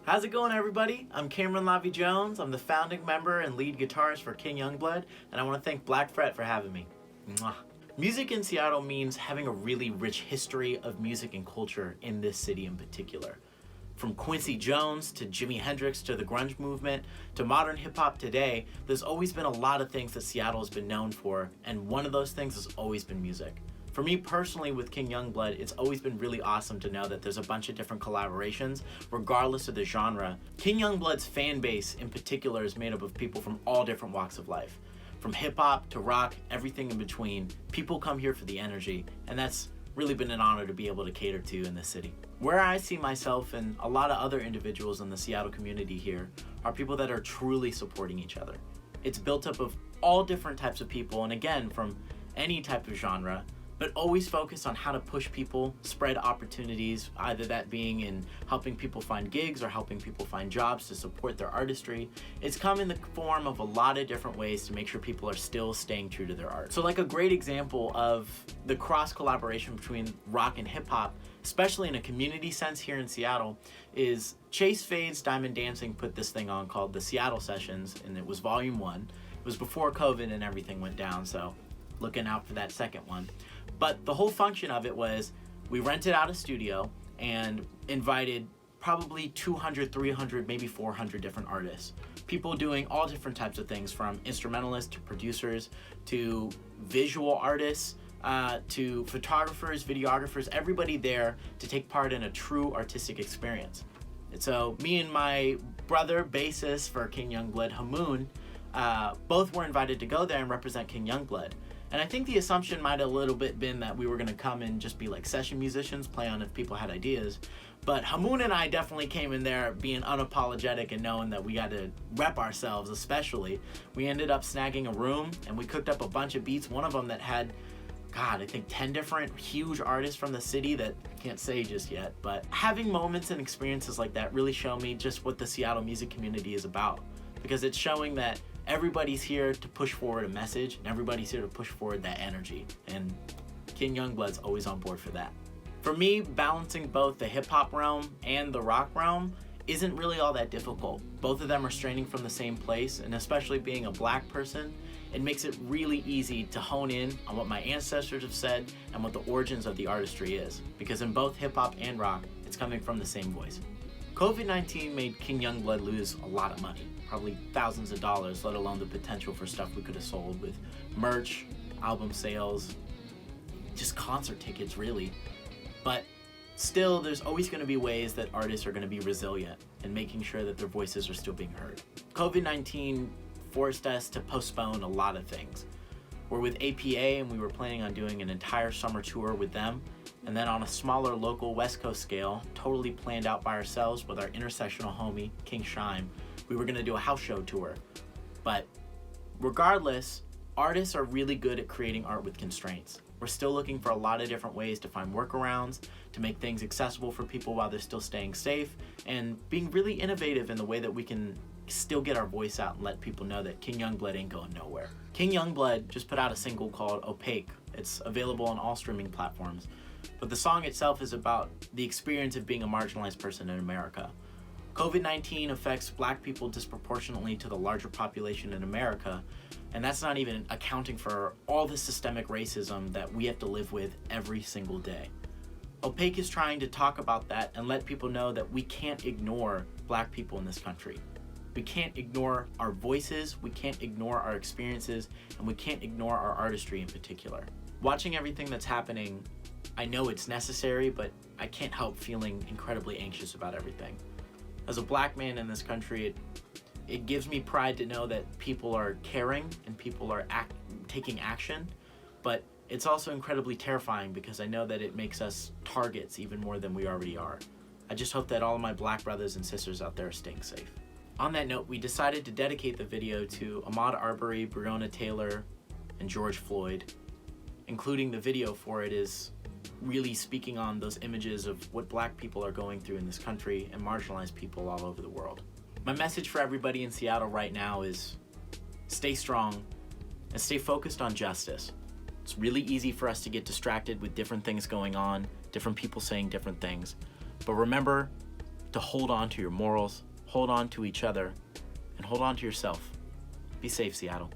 How's it going, everybody? I'm Cameron Lavi-Jones. I'm the founding member and lead guitarist for King Youngblood, and I want to thank Black Fret for having me. Mwah. Music in Seattle means having a really rich history of music and culture in this city in particular. From Quincy Jones to Jimi Hendrix to the grunge movement to modern hip-hop today, there's always been a lot of things that Seattle has been known for, and one of those things has always been music. For me personally with King Youngblood, it's always been really awesome to know that there's a bunch of different collaborations, regardless of the genre. King Youngblood's fan base in particular is made up of people from all different walks of life. From hip-hop to rock, everything in between. People come here for the energy, and that's really been an honor to be able to cater to in this city. Where I see myself and a lot of other individuals in the Seattle community here are people that are truly supporting each other. It's built up of all different types of people, and again, from any type of genre, but always focus on how to push people, spread opportunities, either that being in helping people find gigs or helping people find jobs to support their artistry. It's come in the form of a lot of different ways to make sure people are still staying true to their art. So like a great example of the cross collaboration between rock and hip hop, especially in a community sense here in Seattle, is Chase Fade's Diamond Dancing put this thing on called the Seattle Sessions, and it was volume 1. It was before COVID and everything went down, so looking out for that second one. But the whole function of it was we rented out a studio and invited probably 200, 300, maybe 400 different artists. People doing all different types of things, from instrumentalists to producers to visual artists to photographers, videographers, everybody there to take part in a true artistic experience. And so me and my brother, bassist for King Youngblood, Hamoon, both were invited to go there and represent King Youngblood. And I think the assumption might have a little bit been that we were going to come and just be like session musicians, play on if people had ideas. But Hamoon and I definitely came in there being unapologetic and knowing that we got to rep ourselves, especially. We ended up snagging a room and we cooked up a bunch of beats, one of them that had, I think 10 different huge artists from the city that I can't say just yet. But having moments and experiences like that really show me just what the Seattle music community is about. Because it's showing that everybody's here to push forward a message, and everybody's here to push forward that energy. And King Youngblood's always on board for that. For me, balancing both the hip-hop realm and the rock realm isn't really all that difficult. Both of them are straining from the same place, and especially being a black person, it makes it really easy to hone in on what my ancestors have said and what the origins of the artistry is. Because in both hip-hop and rock, it's coming from the same voice. COVID-19 made King Youngblood lose a lot of money, probably thousands of dollars, let alone the potential for stuff we could have sold with merch, album sales, just concert tickets really. But still, there's always going to be ways that artists are going to be resilient in making sure that their voices are still being heard. COVID-19 forced us to postpone a lot of things. We're with APA and we were planning on doing an entire summer tour with them. And then on a smaller local West Coast scale, totally planned out by ourselves with our intersectional homie, King Shime, we were gonna do a house show tour. But regardless, artists are really good at creating art with constraints. We're still looking for a lot of different ways to find workarounds, to make things accessible for people while they're still staying safe, and being really innovative in the way that we can still get our voice out and let people know that King Youngblood ain't going nowhere. King Youngblood just put out a single called OPAQUE. It's available on all streaming platforms. But the song itself is about the experience of being a marginalized person in America. COVID-19 affects black people disproportionately to the larger population in America, and that's not even accounting for all the systemic racism that we have to live with every single day. OPAQUE is trying to talk about that and let people know that we can't ignore black people in this country. We can't ignore our voices, we can't ignore our experiences, and we can't ignore our artistry in particular. Watching everything that's happening, I know it's necessary, but I can't help feeling incredibly anxious about everything. As a black man in this country, it gives me pride to know that people are caring and people are taking action, but it's also incredibly terrifying because I know that it makes us targets even more than we already are. I just hope that all of my black brothers and sisters out there are staying safe. On that note, we decided to dedicate the video to Ahmaud Arbery, Breonna Taylor, and George Floyd. Including the video for it is really speaking on those images of what black people are going through in this country and marginalized people all over the world. My message for everybody in Seattle right now is stay strong and stay focused on justice. It's really easy for us to get distracted with different things going on, different people saying different things. But remember, to hold on to your morals, hold on to each other, and hold on to yourself. Be safe, Seattle.